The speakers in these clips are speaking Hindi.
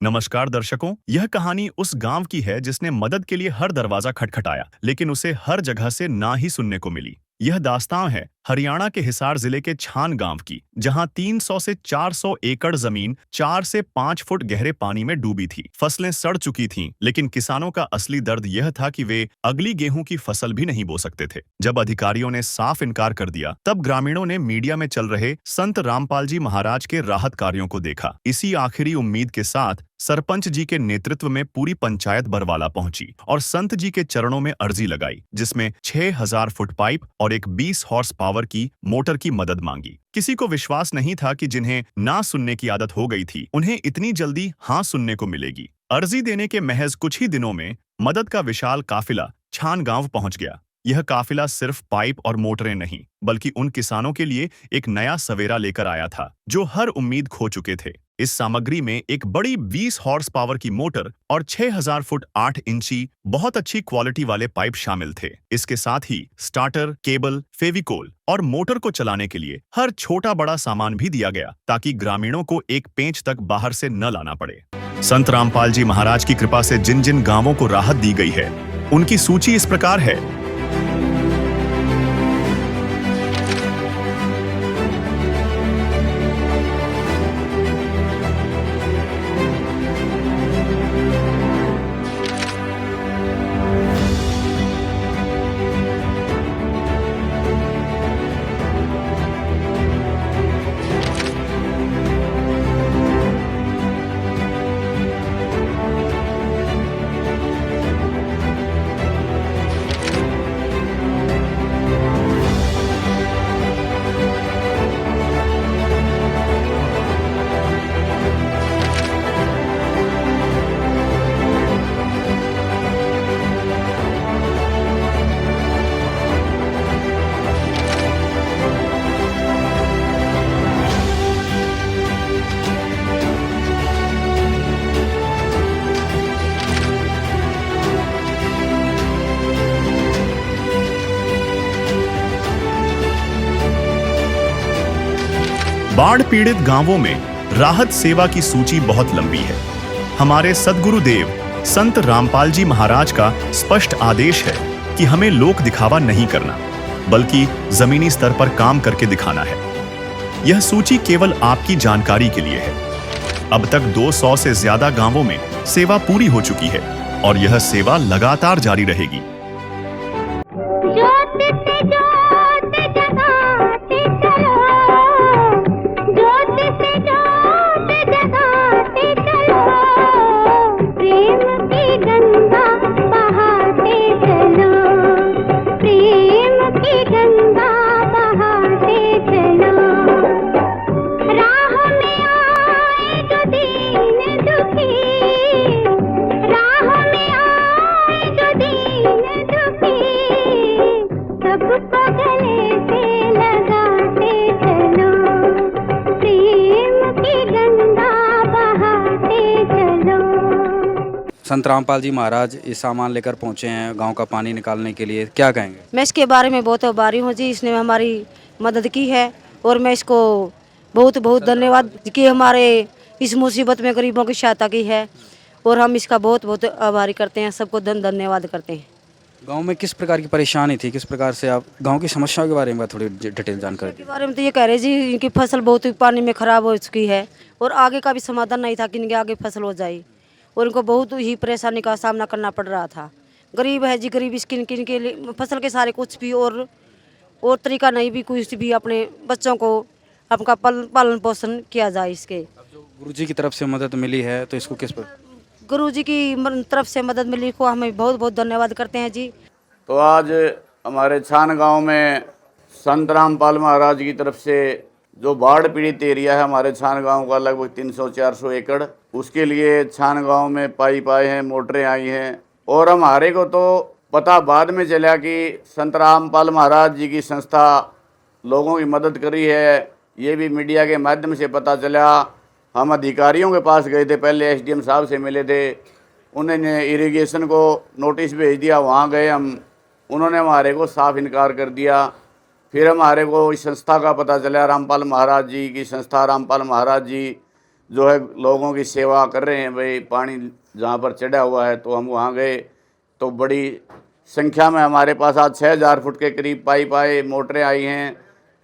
नमस्कार दर्शकों, यह कहानी उस गांव की है जिसने मदद के लिए हर दरवाजा खटखटाया, लेकिन उसे हर जगह से ना ही सुनने को मिली। यह दास्तान है हरियाणा के हिसार जिले के छान गांव की, जहां 300 से 400 एकड़ जमीन 4 से 5 फुट गहरे पानी में डूबी थी। फसलें सड़ चुकी थीं, लेकिन किसानों का असली दर्द यह था कि वे अगली गेहूं की फसल भी नहीं बो सकते थे। जब अधिकारियों ने साफ इनकार कर दिया, तब ग्रामीणों ने मीडिया में चल रहे संत रामपाल जी महाराज के राहत कार्यों को देखा। इसी आखिरी उम्मीद के साथ सरपंच जी के नेतृत्व में पूरी पंचायत बरवाला पहुंची और संत जी के चरणों में अर्जी लगाई, जिसमें 6000 फुट पाइप और एक 20 हॉर्स पावर की मोटर की मदद मांगी। किसी को विश्वास नहीं था कि जिन्हें ना सुनने की आदत हो गई थी, उन्हें इतनी जल्दी हाँ सुनने को मिलेगी। अर्जी देने के महज कुछ ही दिनों में मदद का विशाल काफिला छान गांव पहुंच गया। यह काफिला सिर्फ पाइप और मोटरें नहीं, बल्कि उन किसानों के लिए एक नया सवेरा लेकर आया था जो हर उम्मीद खो चुके थे। इस सामग्री में एक बड़ी 20 हॉर्स पावर की मोटर और 6000 फुट 8 इंची बहुत अच्छी क्वालिटी वाले पाइप शामिल थे। इसके साथ ही स्टार्टर, केबल, फेविकोल और मोटर को चलाने के लिए हर छोटा बड़ा सामान भी दिया गया, ताकि ग्रामीणों को एक पेंच तक बाहर से न लाना पड़े। संत रामपाल जी महाराज की कृपा से जिन जिन गांवों को राहत दी गई है, उनकी सूची इस प्रकार है। बाढ़ पीड़ित गांवों में राहत सेवा की सूची बहुत लंबी है। हमारे सद्गुरुदेव संत रामपाल जी महाराज का स्पष्ट आदेश है कि हमें लोक दिखावा नहीं करना, बल्कि जमीनी स्तर पर काम करके दिखाना है। यह सूची केवल आपकी जानकारी के लिए है। अब तक 200 से ज्यादा गांवों में सेवा पूरी हो चुकी है और यह सेवा लगातार जारी रहेगी। संत रामपाल जी महाराज ये सामान लेकर पहुंचे हैं गांव का पानी निकालने के लिए, क्या कहेंगे? मैं इसके बारे में बहुत आभारी हूँ जी, इसने हमारी मदद की है और मैं इसको बहुत बहुत धन्यवाद कि हमारे इस मुसीबत में गरीबों की सहायता की है और हम इसका बहुत बहुत आभारी करते हैं, सबको धन्यवाद करते हैं। गांव में किस प्रकार की परेशानी थी, किस प्रकार से आप गांव की समस्याओं के बारे में थोड़ी डिटेल जानकारी के बारे में तो ये कह रहे जी, इनकी फसल बहुत पानी में खराब हो चुकी है और आगे का भी समाधान नहीं था कि इनके आगे फसल हो जाए और इनको बहुत ही परेशानी का सामना करना पड़ रहा था। गरीब है जी, गरीब इसकी के लिए फसल के सारे कुछ भी और तरीका नहीं भी, कुछ भी अपने बच्चों को आपका पालन पोषण किया जाए। इसके गुरु जी की तरफ से मदद मिली है तो इसको किस पर गुरु जी की तरफ से मदद मिली को हमें बहुत बहुत धन्यवाद करते हैं जी। तो आज हमारे छान गांव में संत रामपाल महाराज की तरफ से जो बाढ़ पीड़ित एरिया है हमारे छान गांव का लगभग 300-400 एकड़, उसके लिए छान गांव में पाइप आए हैं, मोटरें आई हैं। और हमारे को तो पता बाद में चला कि संत रामपाल महाराज जी की संस्था लोगों की मदद करी है, ये भी मीडिया के माध्यम से पता चला। हम अधिकारियों के पास गए थे, पहले एसडीएम साहब से मिले थे, उन्होंने इरिगेशन को नोटिस भेज दिया, वहाँ गए हम, उन्होंने हमारे को साफ इनकार कर दिया। फिर हमारे को इस संस्था का पता चला, रामपाल महाराज जी की संस्था, रामपाल महाराज जी जो है लोगों की सेवा कर रहे हैं। भाई पानी जहाँ पर चढ़ा हुआ है तो हम वहाँ गए तो बड़ी संख्या में हमारे पास आज 6000 फुट के करीब पाइप आए, मोटरें आई हैं।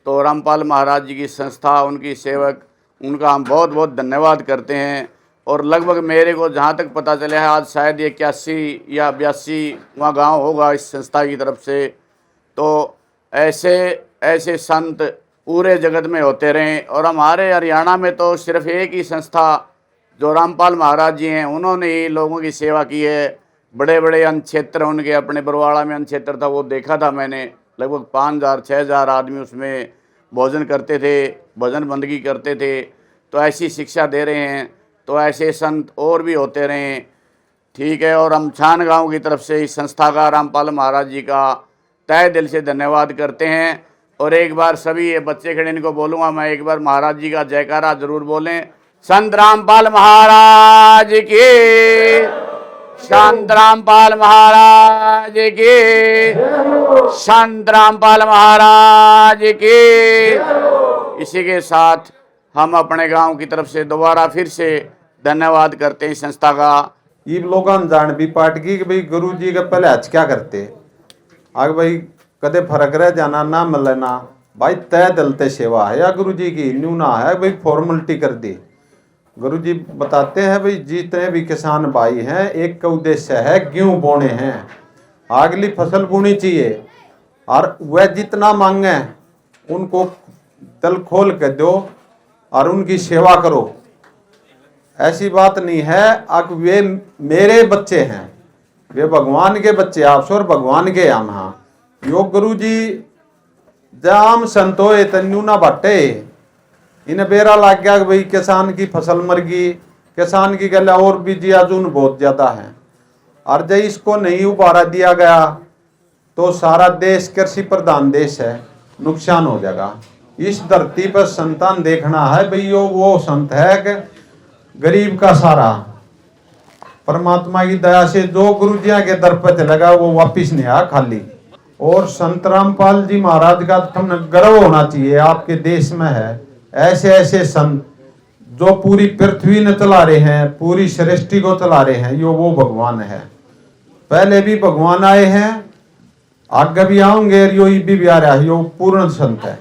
तो रामपाल महाराज जी की संस्था, उनकी सेवक, उनका हम बहुत बहुत धन्यवाद करते हैं। और लगभग मेरे को जहाँ तक पता चला है आज शायद 81 या 82वां गाँव होगा इस संस्था की तरफ से। तो ऐसे संत पूरे जगत में होते रहें। और हमारे हरियाणा में तो सिर्फ एक ही संस्था जो रामपाल महाराज जी हैं, उन्होंने ही लोगों की सेवा की है। बड़े बड़े अन्न क्षेत्र उनके, अपने बरवाड़ा में अन्न क्षेत्र था, वो देखा था मैंने, लगभग 5000-6000 आदमी उसमें भोजन करते थे, भजन बंदगी करते थे। तो ऐसी शिक्षा दे रहे हैं, तो ऐसे संत और भी होते रहें, ठीक है। और हम छान गाँव की तरफ से इस संस्था का, रामपाल महाराज जी का तहे दिल से धन्यवाद करते हैं। और एक बार सभी ये बच्चे खड़े इनको बोलूँगा मैं, एक बार महाराज जी का जयकारा जरूर बोलें। संत रामपाल महाराज की, संत रामपाल महाराज की, संत रामपाल महाराज की। इसी के साथ हम अपने गांव की तरफ से दोबारा फिर से धन्यवाद करते हैं संस्था का। ये लोगों जान भी पाट की कि भाई गुरु जी के पहले आज क्या करते, आगे भाई कदे फर्क रह जाना ना मिलना, भाई तय दिलते सेवा है या गुरु जी की न्यू ना है भाई फॉर्मेलिटी कर दी। गुरु जी बताते हैं भाई जितने भी किसान भाई हैं, एक का उद्देश्य है गेहूँ बोने हैं, अगली फसल बोनी चाहिए, और वह जितना मांगे उनको दिल खोल के दो और उनकी सेवा करो। ऐसी बात नहीं है अब वे मेरे बच्चे हैं, वे भगवान के बच्चे, आप और भगवान के हम। हाँ यो गुरु जी जाम संतोए तन्यू ना बाटे, इन्हें बेरा लग गया कि भाई किसान की फसल मर गई, किसान की गला और भी जियाजून बहुत ज्यादा है, और जब इसको नहीं उबारा दिया गया तो सारा देश कृषि प्रधान देश है, नुकसान हो जाएगा। इस धरती पर संतान देखना है भाई, यो वो संत है कि गरीब का सारा, परमात्मा की दया से जो गुरु जी के दर पर चलेगा वो वापिस नहीं आया खाली। और संत रामपाल जी महाराज का तुमने गर्व होना चाहिए, आपके देश में है ऐसे ऐसे संत जो पूरी पृथ्वी ने चला रहे हैं, पूरी सृष्टि को चला रहे हैं। यो वो भगवान है, पहले भी भगवान आए हैं, आगे भी आऊंगे, यो भी आ रहा है, यो पूर्ण संत है।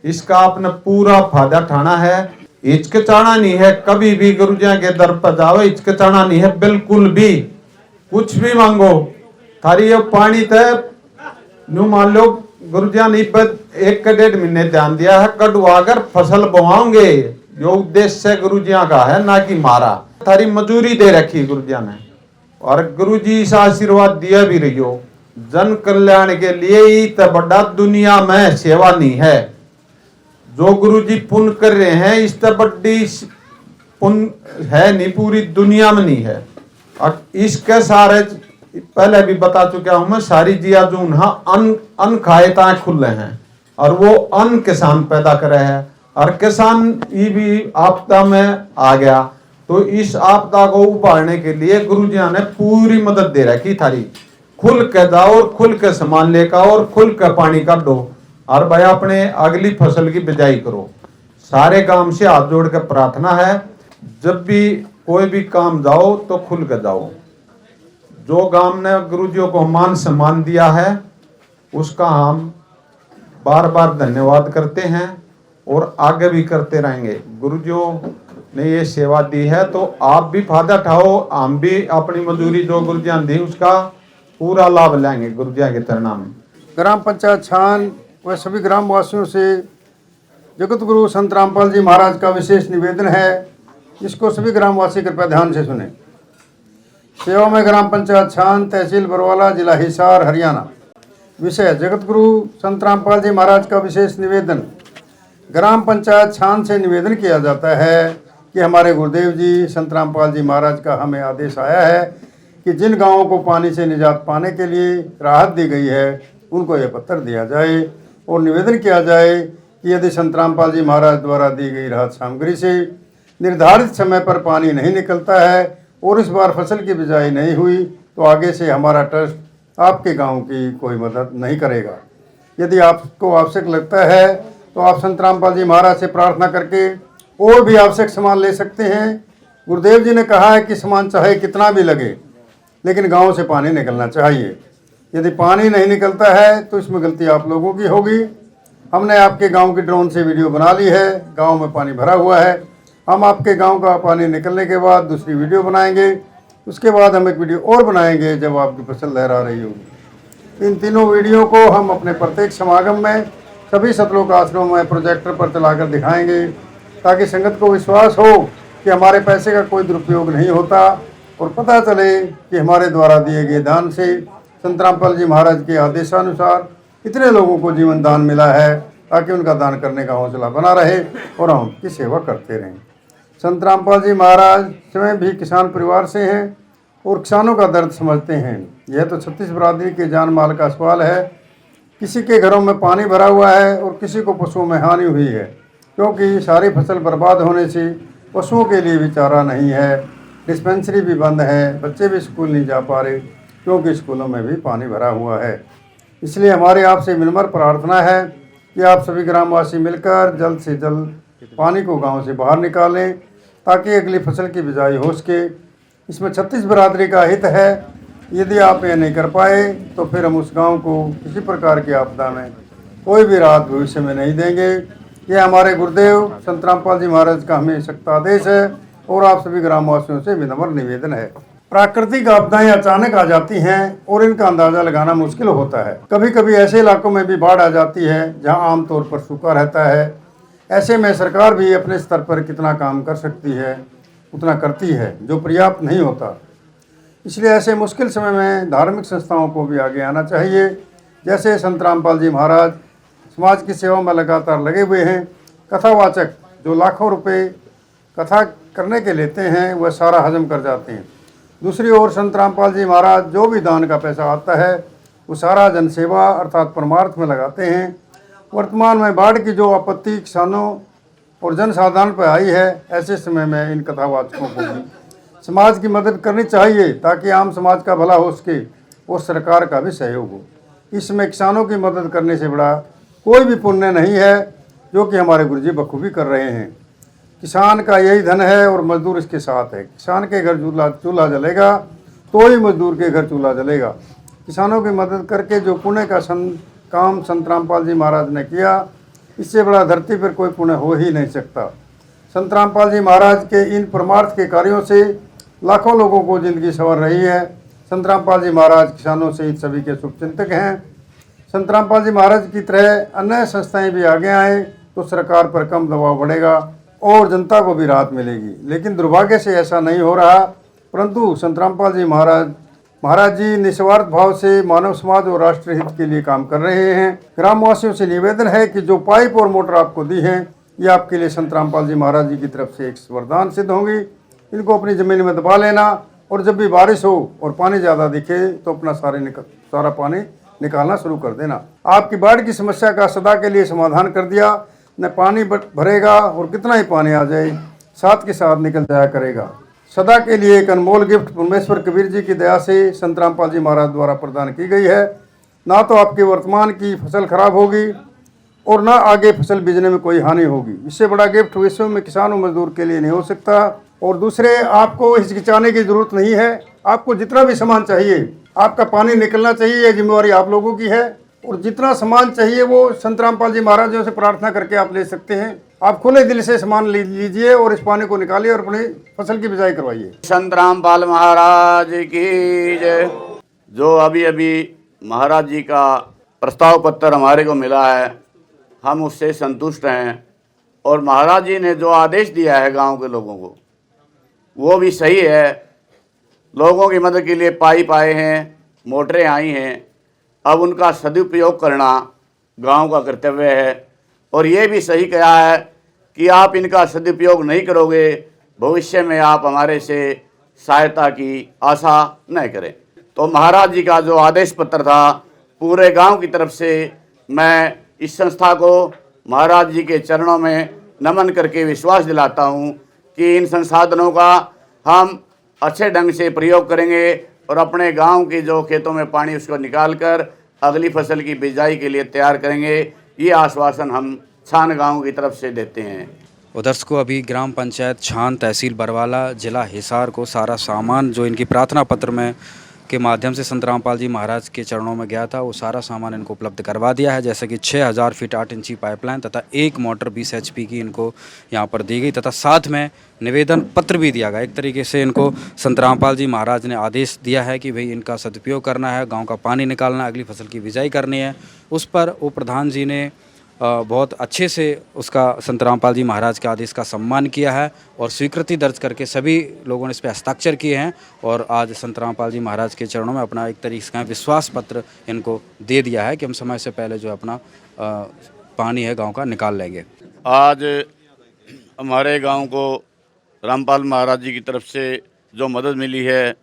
इसका आपने पूरा फायदा उठाना है, हिचकिचाना नहीं है। कभी भी गुरु जी के दर पर जाओ, हिचकिचाना नहीं है बिल्कुल भी। कुछ भी मांगो, थारी ये पानी तय न्यू मान लो गुरु जी ने 1-1.5 महीने ध्यान दिया है, कटवा कर फसल बोवाओगे, यो उद्देश्य गुरु जी का है, ना कि मारा। थारी मजूरी दे रखी गुरु जी ने, और गुरु जी से आशीर्वाद दिया भी रहियो। जन कल्याण के लिए ही तो बड़ा दुनिया में सेवा नहीं है। जो गुरु जी पुण्य कर रहे हैं, इस तो बड़ी पुण्य है नहीं, पूरी दुनिया में नहीं है। और इसके सारे पहले भी बता चुका हूं मैं, सारी जिया जो अन्न खाए ता खुले हैं, और वो अन्न किसान पैदा करे है। और किसान ये भी आपदा में आ गया, तो इस आपदा को उबारने के लिए गुरु जी ने पूरी मदद दे रखी। थारी खुल के जाओ और खुल के सामान लेकर और खुल के पानी काटो, और भाई अपने अगली फसल की बिजाई करो। सारे गांव से हाथ जोड़ के प्रार्थना है, जब भी कोई भी काम जाओ तो खुल के जाओ। जो गांव ने गुरुजियों को मान सम्मान दिया है उसका हम बार बार धन्यवाद करते हैं और आगे भी करते रहेंगे। गुरुजियों ने ये सेवा दी है तो आप भी फायदा उठाओ, हम भी अपनी मजदूरी जो गुरुजिया दी उसका पूरा लाभ लेंगे गुरुजिया के तरनाम में। ग्राम पंचायत छान व सभी ग्रामवासियों से जगत गुरु संत रामपाल जी महाराज का विशेष निवेदन है, इसको सभी ग्रामवासी कृपया ध्यान से सुने। सेवा में ग्राम पंचायत छान, तहसील बरवाला, जिला हिसार, हरियाणा। विषय जगत गुरु संत रामपाल जी महाराज का विशेष निवेदन। ग्राम पंचायत छान से निवेदन किया जाता है कि हमारे गुरुदेव जी संत रामपाल जी महाराज का हमें आदेश आया है कि जिन गांवों को पानी से निजात पाने के लिए राहत दी गई है उनको यह पत्र दिया जाए और निवेदन किया जाए कि यदि संत रामपाल जी महाराज द्वारा दी गई राहत सामग्री से निर्धारित समय पर पानी नहीं निकलता है और इस बार फसल की बिजाई नहीं हुई तो आगे से हमारा ट्रस्ट आपके गांव की कोई मदद नहीं करेगा। यदि आपको आवश्यक लगता है तो आप संत रामपाल जी महाराज से प्रार्थना करके और भी आवश्यक सामान ले सकते हैं। गुरुदेव जी ने कहा है कि सामान चाहे कितना भी लगे, लेकिन गांव से पानी निकलना चाहिए। यदि पानी नहीं निकलता है तो इसमें गलती आप लोगों की होगी। हमने आपके गांव की ड्रोन से वीडियो बना ली है, गांव में पानी भरा हुआ है। हम आपके गांव का पानी निकलने के बाद दूसरी वीडियो बनाएंगे, उसके बाद हम एक वीडियो और बनाएंगे जब आपकी फसल लहरा रही होगी। इन तीनों वीडियो को हम अपने प्रत्येक समागम में सभी सतलोक आश्रमों में प्रोजेक्टर पर चलाकर दिखाएंगे, ताकि संगत को विश्वास हो कि हमारे पैसे का कोई दुरुपयोग नहीं होता और पता चले कि हमारे द्वारा दिए गए दान से संत रामपाल जी महाराज के आदेशानुसार इतने लोगों को जीवन दान मिला है, ताकि उनका दान करने का हौसला बना रहे और हम उनकी सेवा करते रहें। संत रामपाल जी महाराज स्वयं भी किसान परिवार से हैं और किसानों का दर्द समझते हैं। यह तो छत्तीस बरादरी के जान माल का सवाल है। किसी के घरों में पानी भरा हुआ है और किसी को पशुओं में हानि हुई है, क्योंकि सारी फसल बर्बाद होने से पशुओं के लिए भी चारा नहीं है, डिस्पेंसरी भी बंद है, बच्चे भी स्कूल नहीं जा पा रहे क्योंकि स्कूलों में भी पानी भरा हुआ है। इसलिए हमारे आपसे विनम्र प्रार्थना है कि आप सभी ग्रामवासी मिलकर जल्द से जल्द पानी को गांव से बाहर निकालें, ताकि अगली फसल की बिजाई हो सके। इसमें छत्तीस बरादरी का हित है। यदि आप ये नहीं कर पाए तो फिर हम उस गांव को किसी प्रकार की आपदा में कोई भी राहत भविष्य में नहीं देंगे। यह हमारे गुरुदेव संत रामपाल जी महाराज का हमें सख्त आदेश है और आप सभी ग्रामवासियों से विनम्र निवेदन है। प्राकृतिक आपदाएं अचानक आ जाती हैं और इनका अंदाजा लगाना मुश्किल होता है। कभी कभी ऐसे इलाकों में भी बाढ़ आ जाती है जहां आमतौर पर सूखा रहता है। ऐसे में सरकार भी अपने स्तर पर कितना काम कर सकती है उतना करती है, जो पर्याप्त नहीं होता। इसलिए ऐसे मुश्किल समय में धार्मिक संस्थाओं को भी आगे आना चाहिए। जैसे संत रामपाल जी महाराज समाज की सेवा में लगातार लगे हुए हैं। कथावाचक जो लाखों रुपए कथा करने के लेते हैं वह सारा हजम कर जाते हैं। दूसरी ओर संत रामपाल जी महाराज जो भी दान का पैसा आता है वो सारा जनसेवा अर्थात परमार्थ में लगाते हैं। वर्तमान में बाढ़ की जो आपत्ति किसानों और जनसाधारण पर आई है, ऐसे समय में इन कथावाचकों को भी समाज की मदद करनी चाहिए, ताकि आम समाज का भला हो सके और सरकार का भी सहयोग हो। इसमें किसानों की मदद करने से बड़ा कोई भी पुण्य नहीं है, जो कि हमारे गुरुजी बखूबी कर रहे हैं। किसान का यही धन है और मजदूर इसके साथ है। किसान के घर चूल्हा जलेगा तो ही मजदूर के घर चूल्हा जलेगा। किसानों की मदद करके जो पुण्य का काम संत रामपाल जी महाराज ने किया, इससे बड़ा धरती पर कोई पुण्य हो ही नहीं सकता। संत रामपाल जी महाराज के इन परमार्थ के कार्यों से लाखों लोगों को जिंदगी संवर रही है। संत रामपाल जी महाराज किसानों सहित सभी के शुभचिंतक हैं। संत रामपाल जी महाराज की तरह अन्य संस्थाएं भी आगे आए तो सरकार पर कम दबाव बढ़ेगा और जनता को भी राहत मिलेगी। लेकिन दुर्भाग्य से ऐसा नहीं हो रहा, परंतु संत रामपाल जी महाराज जी निस्वार्थ भाव से मानव समाज और राष्ट्र हित के लिए काम कर रहे हैं। ग्रामवासियों से निवेदन है कि जो पाइप और मोटर आपको दी हैं, ये आपके लिए संत रामपाल जी महाराज जी की तरफ से एक वरदान सिद्ध होंगी। इनको अपनी ज़मीन में दबा लेना और जब भी बारिश हो और पानी ज़्यादा दिखे तो अपना सारा पानी निकालना शुरू कर देना। आपकी बाढ़ की समस्या का सदा के लिए समाधान कर दिया। न पानी भरेगा और कितना ही पानी आ जाए साथ के साथ निकल जाया करेगा। सदा के लिए एक अनमोल गिफ्ट परमेश्वर कबीर जी की दया से संत रामपाल जी महाराज द्वारा प्रदान की गई है। ना तो आपके वर्तमान की फसल खराब होगी और ना आगे फसल बीजने में कोई हानि होगी। इससे बड़ा गिफ्ट विश्व में किसान और मजदूर के लिए नहीं हो सकता। और दूसरे, आपको हिचकिचाने की जरूरत नहीं है। आपको जितना भी सामान चाहिए, आपका पानी निकलना चाहिए, ये जिम्मेवारी आप लोगों की है। और जितना सामान चाहिए वो संत रामपाल जी महाराज से प्रार्थना करके आप ले सकते हैं। आप खुले दिल से सामान लीजिए और इस पानी को निकालिए और अपनी फसल की बिजाई करवाइए। संत रामपाल महाराज की जय। जो अभी अभी महाराज जी का प्रस्ताव पत्र हमारे को मिला है, हम उससे संतुष्ट हैं। और महाराज जी ने जो आदेश दिया है गांव के लोगों को, वो भी सही है। लोगों की मदद के लिए पाइप आए हैं, मोटरें आई हैं, अब उनका सदुपयोग करना गांव का कर्तव्य है। और ये भी सही कहा है कि आप इनका सदुपयोग नहीं करोगे, भविष्य में आप हमारे से सहायता की आशा न करें। तो महाराज जी का जो आदेश पत्र था, पूरे गांव की तरफ से मैं इस संस्था को महाराज जी के चरणों में नमन करके विश्वास दिलाता हूं कि इन संसाधनों का हम अच्छे ढंग से प्रयोग करेंगे और अपने गांव के जो खेतों में पानी उसको निकालकर अगली फसल की बिजाई के लिए तैयार करेंगे। ये आश्वासन हम छान गांव की तरफ से देते हैं। दर्शकों, अभी ग्राम पंचायत छान, तहसील बरवाला, जिला हिसार को सारा सामान जो इनकी प्रार्थना पत्र में के माध्यम से संत रामपाल जी महाराज के चरणों में गया था, वो सारा सामान इनको उपलब्ध करवा दिया है। जैसे कि 6000 फीट 8 इंची पाइपलाइन तथा एक मोटर 20 HP की इनको यहाँ पर दी गई तथा साथ में निवेदन पत्र भी दिया गया। एक तरीके से इनको संत रामपाल जी महाराज ने आदेश दिया है कि भाई इनका सदुपयोग करना है, गाँव का पानी निकालना है, अगली फसल की बिजाई करनी है। उस पर वो प्रधान जी ने बहुत अच्छे से उसका संत रामपाल जी महाराज के आदेश का सम्मान किया है और स्वीकृति दर्ज करके सभी लोगों ने इस पर हस्ताक्षर किए हैं और आज संत रामपाल जी महाराज के चरणों में अपना एक तरीके से विश्वास पत्र इनको दे दिया है कि हम समय से पहले जो अपना पानी है गांव का निकाल लेंगे। आज हमारे गांव को रामपाल महाराज जी की तरफ से जो मदद मिली है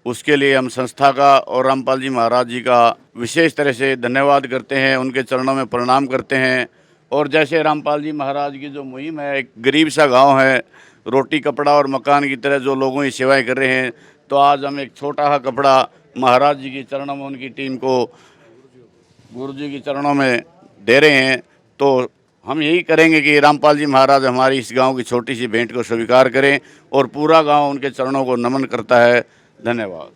उसके लिए हम संस्था का और रामपाल जी महाराज जी का विशेष तरह से धन्यवाद करते हैं, उनके चरणों में प्रणाम करते हैं। और जैसे रामपाल जी महाराज की जो मुहिम है, एक गरीब सा गांव है, रोटी कपड़ा और मकान की तरह जो लोगों की सेवाएं कर रहे हैं, तो आज हम एक छोटा सा कपड़ा महाराज जी के चरणों में उनकी टीम को गुरु जी के चरणों में दे रहे हैं। तो हम यही करेंगे कि रामपाल जी महाराज हमारी इस गाँव की छोटी सी भेंट को स्वीकार करें और पूरा गाँव उनके चरणों को नमन करता है। धन्यवाद।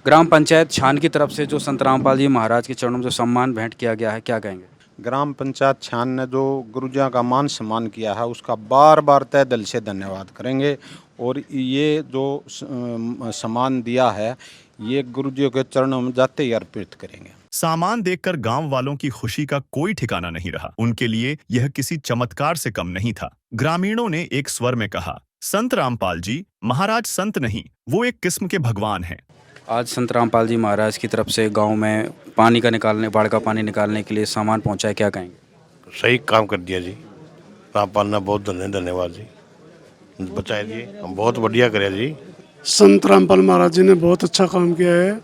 ग्राम पंचायत छान की तरफ से जो संत रामपाल जी महाराज के चरणों में जो सम्मान भेंट किया गया है, क्या कहेंगे? ग्राम पंचायत छान ने जो गुरुजियों का मान सम्मान किया है उसका बार बार तहे दिल से धन्यवाद करेंगे और ये जो सम्मान दिया है ये गुरुजियों के चरणों में जाते ही अर्पित करेंगे। सामान देखकर गांव वालों की खुशी का कोई ठिकाना नहीं रहा। उनके लिए यह किसी चमत्कार से कम नहीं था। ग्रामीणों ने एक स्वर में कहा, संत रामपाल जी महाराज संत नहीं, वो एक किस्म के भगवान हैं। आज संत रामपाल जी महाराज की तरफ से गांव में पानी का निकालने, बाढ़ का पानी निकालने के लिए सामान पहुंचा है, क्या कहेंगे? सही काम कर दिया जी, रामपाल ने बहुत धन्यवाद जी, बचाए जी, हम बहुत बढ़िया करे जी। संत रामपाल महाराज जी ने बहुत अच्छा काम किया है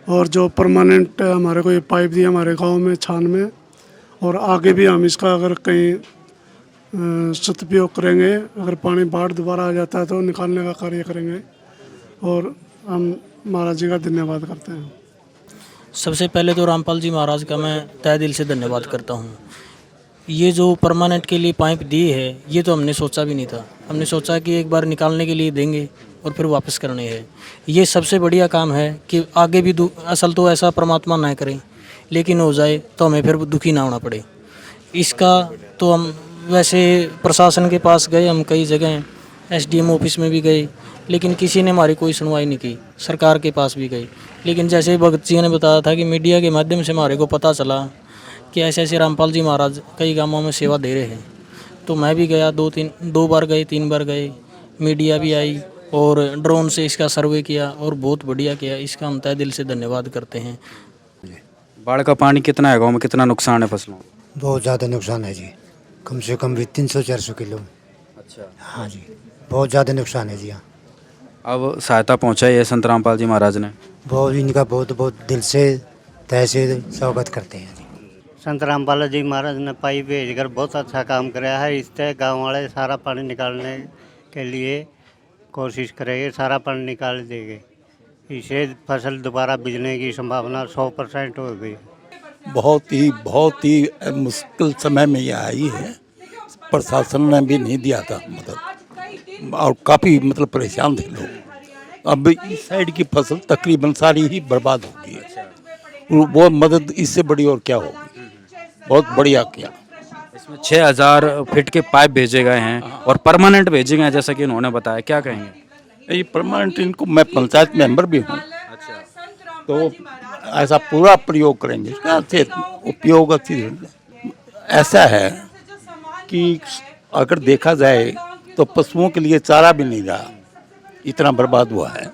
और जो परमानेंट हमारे को ये पाइप दिया हमारे गांव में छान में, और आगे भी हम इसका अगर कहीं सदुपयोग करेंगे, अगर पानी बाढ़ दोबारा आ जाता है तो निकालने का कार्य करेंगे और हम महाराज जी का धन्यवाद करते हैं। सबसे पहले तो रामपाल जी महाराज का मैं तहे दिल से धन्यवाद करता हूँ। ये जो परमानेंट के लिए पाइप दी है ये तो हमने सोचा भी नहीं था। हमने सोचा कि एक बार निकालने के लिए देंगे और फिर वापस करने हैं। ये सबसे बढ़िया काम है कि आगे भी असल तो ऐसा परमात्मा ना करे, लेकिन हो जाए तो हमें फिर दुखी ना होना पड़े। इसका तो हम वैसे प्रशासन के पास गए, हम कई जगह SDM ऑफिस में भी गए, लेकिन किसी ने हमारी कोई सुनवाई नहीं की। सरकार के पास भी गए, लेकिन जैसे भगत जी ने बताया था कि मीडिया के माध्यम से हमारे को पता चला कि ऐसे ऐसे रामपाल जी महाराज कई गांवों में सेवा दे रहे हैं, तो मैं भी गया, 2 बार गए, 3 बार गए। मीडिया भी आई और ड्रोन से इसका सर्वे किया और बहुत बढ़िया किया। इसका हम तहे दिल से धन्यवाद करते हैं। बाढ़ का पानी कितना है गाँव में, कितना नुकसान है फसलों? बहुत ज़्यादा नुकसान है जी, कम से कम भी 300-400 किलो। अच्छा, हाँ जी, बहुत ज़्यादा नुकसान है जी। हाँ, अब सहायता पहुँचाई है संत रामपाल जी महाराज ने, बहुत इनका बहुत दिल से तहे से स्वागत करते हैं जी। संत रामपाल जी महाराज ने पाइप भेजकर बहुत अच्छा काम कराया है। इससे गांव वाले सारा पानी निकालने के लिए कोशिश करेंगे, सारा पानी निकाल देंगे। इससे फसल दोबारा बिजने की संभावना 100% हो गई। बहुत ही मुश्किल समय में ये आई है। प्रशासन ने भी नहीं दिया था मदद और काफ़ी मतलब परेशान थे लोग। अब इस साइड की फसल तकरीबन सारी ही बर्बाद हो गई है। वो मदद इससे बड़ी और क्या होगी, बहुत बढ़िया किया। इसमें 6000 फीट के पाइप भेजे गए हैं और परमानेंट भेजे गए हैं जैसा कि इन्होंने बताया, क्या कहेंगे? ये परमानेंट, इनको मैं पंचायत मेंबर भी हूँ, तो ऐसा पूरा प्रयोग करेंगे। इसका अच्छे उपयोग अच्छी ऐसा है कि अगर देखा जाए तो पशुओं के लिए चारा भी नहीं रहा, इतना बर्बाद हुआ है।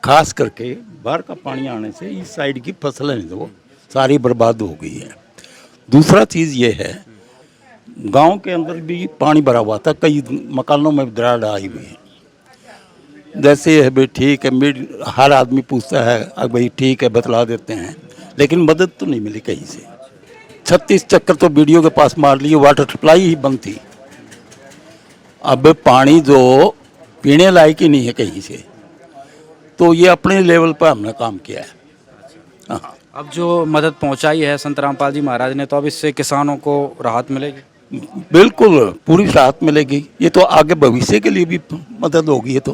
खास करके बाढ़ का पानी आने से इस साइड की फसलें जो सारी बर्बाद हो गई है। दूसरा चीज़ ये है, गांव के अंदर भी पानी भरा हुआ था, कई मकानों में दरार आई हुई है। जैसे है भाई ठीक है, हर आदमी पूछता है अब भाई ठीक है बतला देते हैं, लेकिन मदद तो नहीं मिली कहीं से। 36 चक्कर तो वीडियो के पास मार लिए, वाटर सप्लाई ही बंद थी। अब पानी जो पीने लायक ही नहीं है कहीं से, तो ये अपने लेवल पर हमने काम किया है। हाँ, अब जो मदद पहुंचाई है संत रामपाल जी महाराज ने, तो अब इससे किसानों को राहत मिलेगी? बिल्कुल पूरी राहत मिलेगी। ये तो आगे भविष्य के लिए भी मदद होगी। ये तो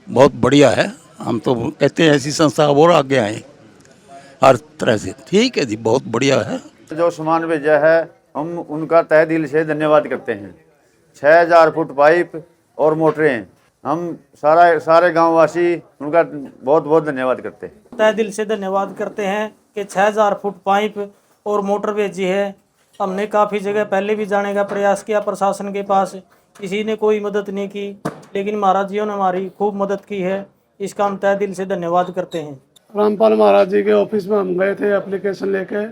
बहुत बढ़िया है। हम तो कहते हैं ऐसी संस्था और आगे आए हर तरह से। ठीक है जी, बहुत बढ़िया है। जो सामान भेजा है हम उनका तहे दिल से धन्यवाद करते हैं। 6000 फुट पाइप और मोटरें, हम सारे गांववासी उनका बहुत बहुत धन्यवाद करते हैं। तहे दिल से धन्यवाद करते हैं कि 6000 फुट पाइप और मोटर भेजी है। हमने काफ़ी जगह पहले भी जाने का प्रयास किया प्रशासन के पास, किसी ने कोई मदद नहीं की, लेकिन महाराज जियों ने हमारी खूब मदद की है। इसका हम तहे दिल से धन्यवाद करते हैं। रामपाल महाराज जी के ऑफिस में हम गए थे एप्लीकेशन लेके।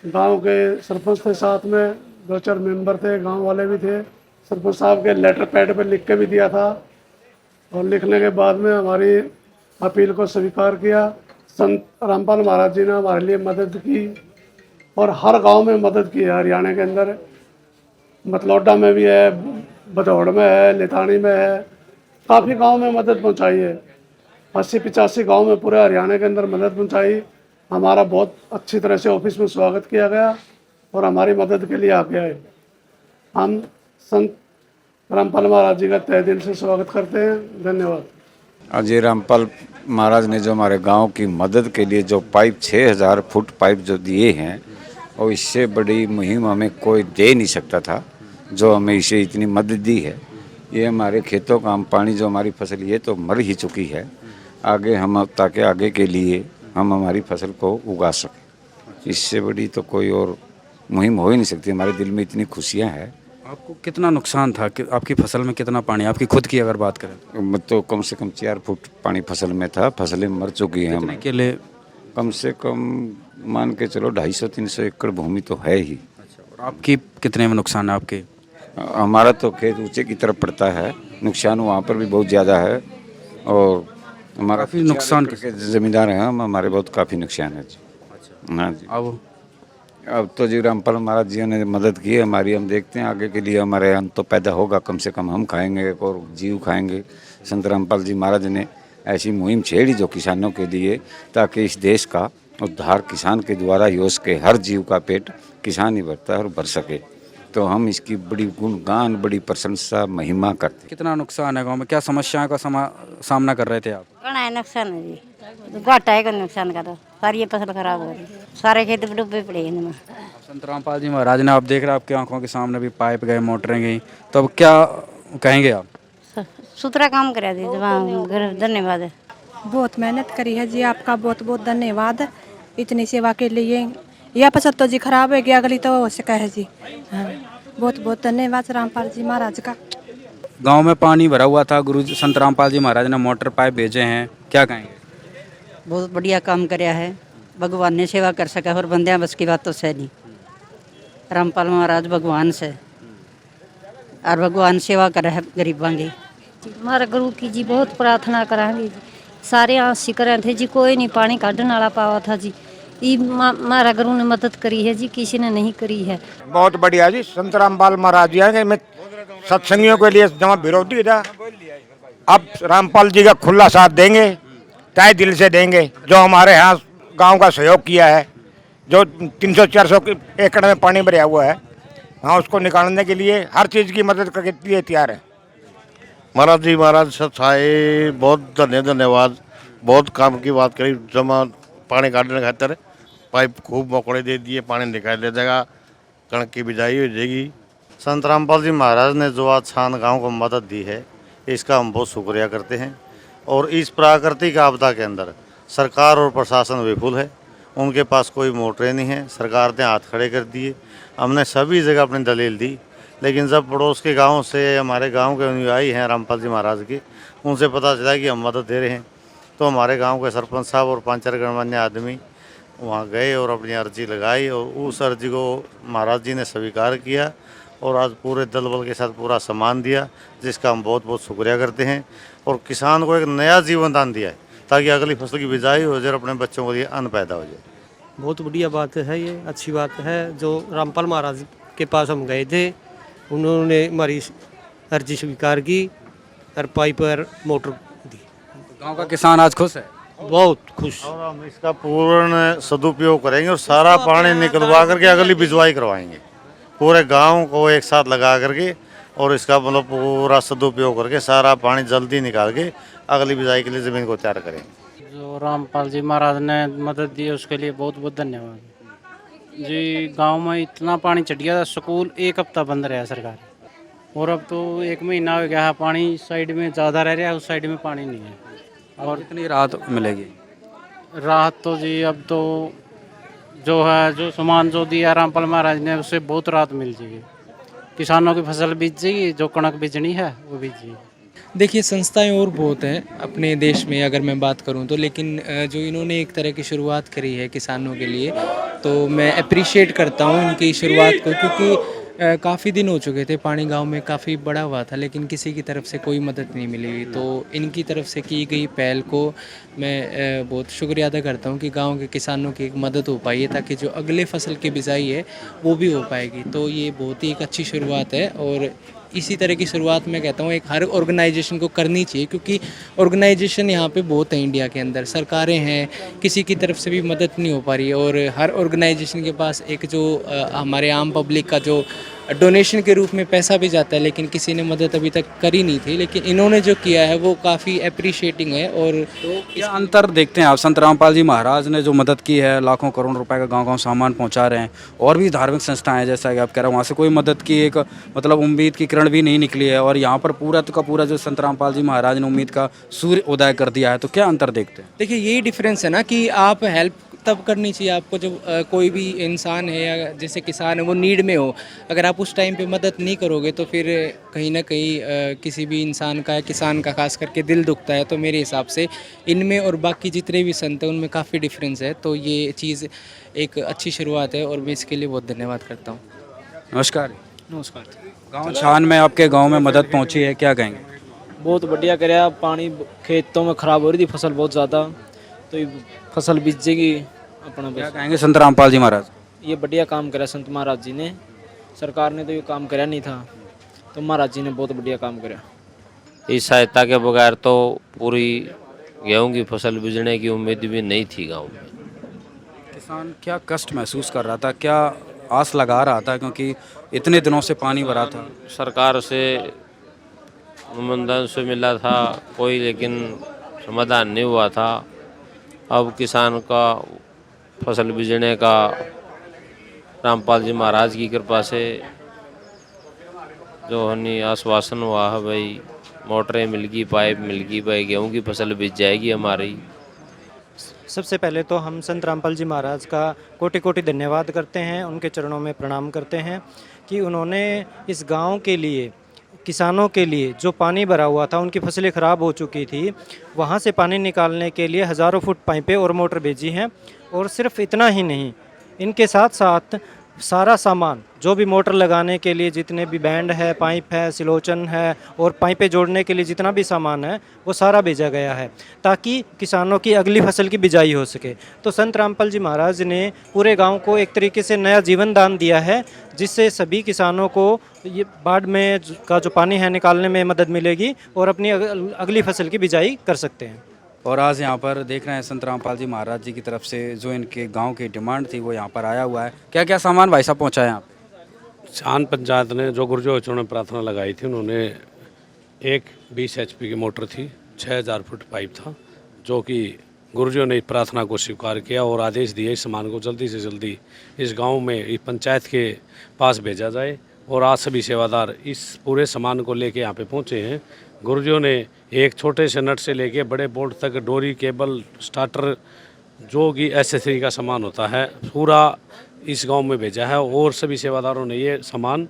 गांव के सरपंच थे, साथ में 2-4 मेंबर थे, गांव वाले भी थे। सरपंच साहब के लेटर पैड पर लिख के भी दिया था, और लिखने के बाद में हमारी अपील को स्वीकार किया। संत रामपाल महाराज जी ने हमारे लिए मदद की और हर गांव में मदद की है। हरियाणा के अंदर मतलौडा में भी है, भदौड़ में है, लिथानी में है, काफ़ी गांव में मदद पहुंचाई है। 80-85 गांव में पूरे हरियाणा के अंदर मदद पहुंचाई। हमारा बहुत अच्छी तरह से ऑफिस में स्वागत किया गया और हमारी मदद के लिए आगे आए। हम संत रामपाल महाराज जी का तहे दिल से स्वागत करते हैं। धन्यवाद। आज ये रामपाल महाराज ने जो हमारे गांव की मदद के लिए जो पाइप 6000 फुट पाइप जो दिए हैं, और इससे बड़ी मुहिम हमें कोई दे नहीं सकता था, जो हमें इसे इतनी मदद दी है। ये हमारे खेतों का पानी जो हमारी फसल ये तो मर ही चुकी है, आगे हम ताकि आगे के लिए हम हमारी फसल को उगा सकें। इससे बड़ी तो कोई और मुहिम हो ही नहीं सकती। हमारे दिल में इतनी खुशियाँ हैं। आपको कितना नुकसान था कि आपकी फसल में कितना पानी, आपकी खुद की अगर बात करें तो कम से कम 4 फुट पानी फसल में था। फसलें मर चुकी हैं। कितने के लिए? कम से कम मान के चलो 250-300 एकड़ भूमि तो है ही। और आपकी कितने में नुकसान है आपके? हमारा तो खेत ऊंचे की तरफ पड़ता है, नुकसान वहाँ पर भी बहुत ज़्यादा है। और हमारा काफ़ी नुकसान के ज़मींदार हैं हम, हमारे बहुत काफ़ी नुकसान है जी। हाँ जी। अब तो जी रामपाल महाराज जी ने मदद की है हमारी। हम देखते हैं आगे के लिए हमारे अन्न तो पैदा होगा, कम से कम हम खाएंगे और जीव खाएंगे। संत रामपाल जी महाराज ने ऐसी मुहिम छेड़ी जो किसानों के लिए, ताकि इस देश का उद्धार किसान के द्वारा ही हो सके। हर जीव का पेट किसान ही भरता है और भर सके, तो हम इसकी बड़ी गुणगान, बड़ी प्रशंसा, महिमा करते हैं। कितना नुकसान है गांव में? क्या समस्याओं का सामना कर रहे थे आप? घना नुकसान है जी, घाटा है नुकसान का। तो सारी ये फसल खराब हो रही, सारे खेत डूबे पड़े हैं इनमें। संत रामपाल जी महाराज ने, आप देख रहे हैं आपकी आंखों के सामने भी पाइप गए, मोटरें गई, तो अब क्या कहेंगे आप? सुथरा काम करा दी, धन्यवाद है। बहुत मेहनत करी है जी, आपका बहुत बहुत धन्यवाद इतनी सेवा के लिए। यह फसल तो जी खराब है गया, अगली तो हो सका है जी। हाँ, बहुत बहुत धन्यवाद रामपाल जी महाराज का। गांव में पानी भरा हुआ था, गुरु संत रामपाल जी महाराज ने मोटर पाइप भेजे हैं, क्या कहेंगे? बहुत बढ़िया काम कराया है, भगवान ने सेवा कर सका और बंदियां बस की बात तो है नहीं। रामपाल महाराज भगवान से और भगवान सेवा करे है गरीबां की। हमारा गुरु की जी बहुत प्रार्थना करांगे जी, सारे आसी करें थे जी, कोई नहीं पानी काटने वाला पावा था जी। ये हमारा गुरु ने मदद करी है जी, किसी ने नहीं करी है। बहुत बढ़िया जी, संत रामपाल महाराज जी आएंगे। मैं सत्संगियों के लिए जहाँ विरोधी था, अब रामपाल जी का खुला साथ देंगे, तहे दिल से देंगे। जो हमारे यहाँ गांव का सहयोग किया है, जो 300-400 एकड़ में पानी भरा हुआ है, हाँ उसको निकालने के लिए हर चीज़ की मदद करने के लिए तैयार है। महाराज जी महाराज सत्साए बहुत धन्यवाद। बहुत काम की बात करी। जमा पानी काटने के खातर पाइप खूब मोकड़े दे दिए, पानी निकाल ले जाएगा, कणक की बिजाई हो जाएगी। संत रामपाल जी महाराज ने जो आज छान गांव को मदद दी है, इसका हम बहुत शुक्रिया करते हैं। और इस प्राकृतिक आपदा के अंदर सरकार और प्रशासन विफल है, उनके पास कोई मोटरें नहीं है, सरकार ने हाथ खड़े कर दिए। हमने सभी जगह अपनी दलील दी, लेकिन जब पड़ोस के गांव से हमारे गांव के अनुयायी हैं रामपाल जी महाराज की, उनसे पता चला कि हम मदद दे रहे हैं, तो हमारे गांव के सरपंच साहब और 5-4 गणमान्य आदमी वहां गए और अपनी अर्जी लगाई, और उस अर्जी को महाराज जी ने स्वीकार किया और आज पूरे दल बल के साथ पूरा सम्मान दिया, जिसका हम बहुत बहुत शुक्रिया करते हैं। और किसान को एक नया जीवन दान दिया है, ताकि अगली फसल की बिजाई हो जाए और अपने बच्चों के लिए अन्न पैदा हो जाए। बहुत बढ़िया बात है, ये अच्छी बात है। जो रामपाल महाराज के पास हम गए थे, उन्होंने हमारी अर्जी स्वीकार की और पाइप और मोटर दी। गांव का किसान आज खुश है? बहुत खुश। और हम इसका पूर्ण सदुपयोग करेंगे और सारा पानी निकलवा करके अगली बिजवाई करवाएंगे, पूरे गांव को एक साथ लगा करके, और इसका मतलब पूरा सदुपयोग करके सारा पानी जल्दी निकाल के अगली बिजाई के लिए ज़मीन को तैयार करेंगे। जो रामपाल जी महाराज ने मदद दी उसके लिए बहुत बहुत धन्यवाद जी। गांव में इतना पानी चढ़ गया था, स्कूल एक हफ्ता बंद रहा सरकार, और अब तो 1 महीना हो गया है। पानी इस साइड में ज़्यादा रह रहा है, उस साइड में पानी नहीं है। और कितनी राहत मिलेगी? राहत तो जी अब तो जो है, जो सामान जो दिया रामपाल महाराज ने, उससे बहुत राहत मिल जाएगी। किसानों की फसल बीज जाएगी, जो कणक बीजनी है वो बीज जाएगी। देखिए, संस्थाएं और बहुत हैं अपने देश में अगर मैं बात करूं तो, लेकिन जो इन्होंने एक तरह की शुरुआत करी है किसानों के लिए, तो मैं अप्रिशिएट करता हूं इनकी शुरुआत को, क्योंकि काफ़ी दिन हो चुके थे, पानी गांव में काफ़ी बड़ा हुआ था, लेकिन किसी की तरफ से कोई मदद नहीं मिली। तो इनकी तरफ से की गई पहल को मैं बहुत शुक्रिया अदा करता हूं कि गांव के किसानों की एक मदद हो पाई है, ताकि जो अगले फसल की बिजाई है वो भी हो पाएगी। तो ये बहुत ही एक अच्छी शुरुआत है, और इसी तरह की शुरुआत मैं कहता हूँ एक हर ऑर्गेनाइजेशन को करनी चाहिए, क्योंकि ऑर्गेनाइजेशन यहाँ पे बहुत है इंडिया के अंदर, सरकारें हैं, किसी की तरफ से भी मदद नहीं हो पा रही है। और हर ऑर्गेनाइजेशन के पास एक जो हमारे आम पब्लिक का जो डोनेशन के रूप में पैसा भी जाता है, लेकिन किसी ने मदद अभी तक करी नहीं थी, लेकिन इन्होंने जो किया है वो काफ़ी अप्रिशिएटिंग है। और तो क्या अंतर देखते हैं आप? संत रामपाल जी महाराज ने जो मदद की है, लाखों करोड़ रुपए का गांव-गांव सामान पहुंचा रहे हैं, और भी धार्मिक संस्थाएं हैं जैसा कि आप कह रहे हो, वहाँ से कोई मदद की एक मतलब उम्मीद की किरण भी नहीं निकली है, और यहाँ पर पूरा का पूरा जो संत रामपाल जी महाराज ने उम्मीद का सूर्य उदय कर दिया है। तो क्या अंतर देखते हैं? देखिए, यही डिफरेंस है ना कि आप हेल्प तब करनी चाहिए आपको जब कोई भी इंसान है या जैसे किसान है वो नीड में हो। अगर आप उस टाइम पे मदद नहीं करोगे तो फिर कहीं ना कहीं किसी भी इंसान का, किसान का खास करके दिल दुखता है। तो मेरे हिसाब से इनमें और बाकी जितने भी संत हैं उनमें काफ़ी डिफरेंस है। तो ये चीज़ एक अच्छी शुरुआत है और मैं इसके लिए बहुत धन्यवाद करता हूँ। नमस्कार। नमस्कार। गाँव छान में आपके गाँव में मदद पहुँची है, क्या कहेंगे? बहुत बढ़िया कराया। पानी खेतों में ख़राब हो रही थी फसल बहुत ज़्यादा, तो ये फसल बीत जाएगी अपना। क्या कहेंगे संत रामपाल जी महाराज? ये बढ़िया काम करा संत महाराज जी ने, सरकार ने तो ये काम करा नहीं था, तो महाराज जी ने बहुत बढ़िया काम करा। इस सहायता के बगैर तो पूरी गेहूं की फसल बीजने की उम्मीद भी नहीं थी गांव में। किसान क्या कष्ट महसूस कर रहा था, क्या आस लगा रहा था, क्योंकि इतने दिनों से पानी भरा था? सरकार से अनुमोदन से मिला था कोई, लेकिन समाधान नहीं हुआ था। अब किसान का फसल बीजने का रामपाल जी महाराज की कृपा से जो हमें आश्वासन हुआ है, भाई मोटरें मिल गई, पाइप मिल गई, भाई गेहूं की फसल बीज जाएगी हमारी। सबसे पहले तो हम संत रामपाल जी महाराज का कोटि कोटि धन्यवाद करते हैं, उनके चरणों में प्रणाम करते हैं कि उन्होंने इस गांव के लिए, किसानों के लिए जो पानी भरा हुआ था, उनकी फसलें ख़राब हो चुकी थी, वहाँ से पानी निकालने के लिए हज़ारों फुट पाइपें और मोटर भेजी हैं। और सिर्फ इतना ही नहीं, इनके साथ साथ सारा सामान जो भी मोटर लगाने के लिए जितने भी बैंड है, पाइप है, सिलोचन है और पाइपें जोड़ने के लिए जितना भी सामान है वो सारा भेजा गया है, ताकि किसानों की अगली फसल की बिजाई हो सके। तो संत रामपाल जी महाराज ने पूरे गांव को एक तरीके से नया जीवन दान दिया है, जिससे सभी किसानों को ये बाढ़ में का जो पानी है निकालने में मदद मिलेगी और अपनी अगली फसल की बिजाई कर सकते हैं। और आज यहाँ पर देख रहे हैं संत रामपाल जी महाराज जी की तरफ से जो इनके गांव की डिमांड थी वो यहाँ पर आया हुआ है। क्या क्या सामान भाई साहब पहुँचा है यहाँ पे? छान पंचायत ने जो गुर्जर बच्चों ने प्रार्थना लगाई थी, उन्होंने एक 20 HP की मोटर थी, 6000 फुट पाइप था, जो कि गुर्जरों ने प्रार्थना को स्वीकार किया और आदेश दिए इस सामान को जल्दी से जल्दी इस गाँव में, इस पंचायत के पास भेजा जाए। और आज सभी सेवादार इस पूरे सामान को लेके यहाँ पे पहुँचे हैं। गुरुजियों ने एक छोटे से नट से लेके बड़े बोल्ट तक, डोरी, केबल, स्टार्टर, जो कि एसेसरी का सामान होता है, पूरा इस गांव में भेजा है। और सभी सेवादारों ने ये सामान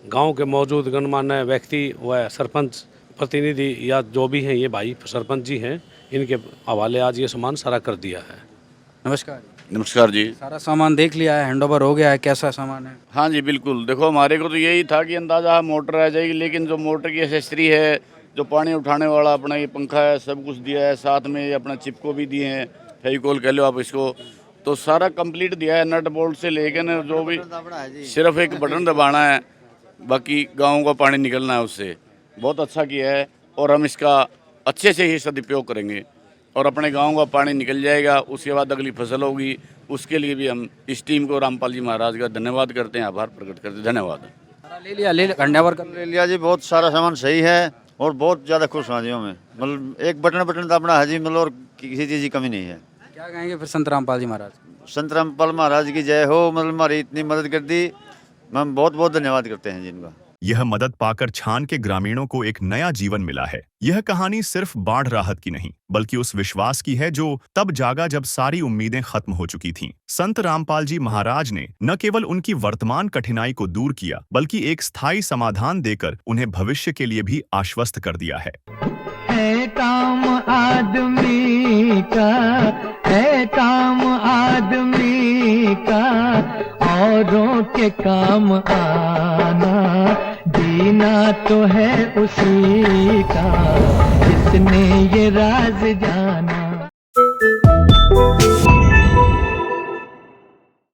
गांव के मौजूद गणमान्य व्यक्ति व सरपंच प्रतिनिधि या जो भी हैं, ये भाई सरपंच जी हैं, इनके हवाले आज ये सामान सारा कर दिया है। नमस्कार। नमस्कार जी। सारा सामान देख लिया है, हैंडओवर हो गया है, कैसा सामान है? हाँ जी बिल्कुल। देखो हमारे को तो यही था कि अंदाज़ा मोटर आ जाएगी, लेकिन जो मोटर की एसेसरी है, जो पानी उठाने वाला अपना ये पंखा है, सब कुछ दिया है, साथ में ये अपना चिपको भी दिए हैं, फेविकोल कह लो आप इसको, तो सारा कंप्लीट दिया है, नट बोल्ट से लेकर न जो भी, सिर्फ एक बटन दबाना है, बाकी गाँव का पानी निकलना है उससे। बहुत अच्छा किया है और हम इसका अच्छे से ही सदुपयोग करेंगे। और अपने गांव का पानी निकल जाएगा, उसके बाद अगली फसल होगी। उसके लिए भी हम इस टीम को रामपाल जी महाराज का धन्यवाद करते हैं, आभार प्रकट करते हैं। धन्यवाद। ले लिया धन्यवाद ले लिया जी, बहुत सारा सामान सही है और बहुत ज़्यादा खुश हूँ जी मैं। मतलब एक बटन तो अपना है जी, मतलब और किसी चीज़ की कमी नहीं है। क्या कहेंगे फिर संत रामपाल जी महाराज? संत रामपाल महाराज की जय हो। मतलब हमारी इतनी मदद कर दी, हम बहुत बहुत धन्यवाद करते हैं जिनका। यह मदद पाकर छान के ग्रामीणों को एक नया जीवन मिला है। यह कहानी सिर्फ बाढ़ राहत की नहीं, बल्कि उस विश्वास की है जो तब जागा जब सारी उम्मीदें खत्म हो चुकी थीं। संत रामपाल जी महाराज ने न केवल उनकी वर्तमान कठिनाई को दूर किया, बल्कि एक स्थायी समाधान देकर उन्हें भविष्य के लिए भी आश्वस्त कर दिया है। काम आदमी का है, काम आदमी का औरों के काम आना, जीना तो है उसी का जिसने ये राज जाना।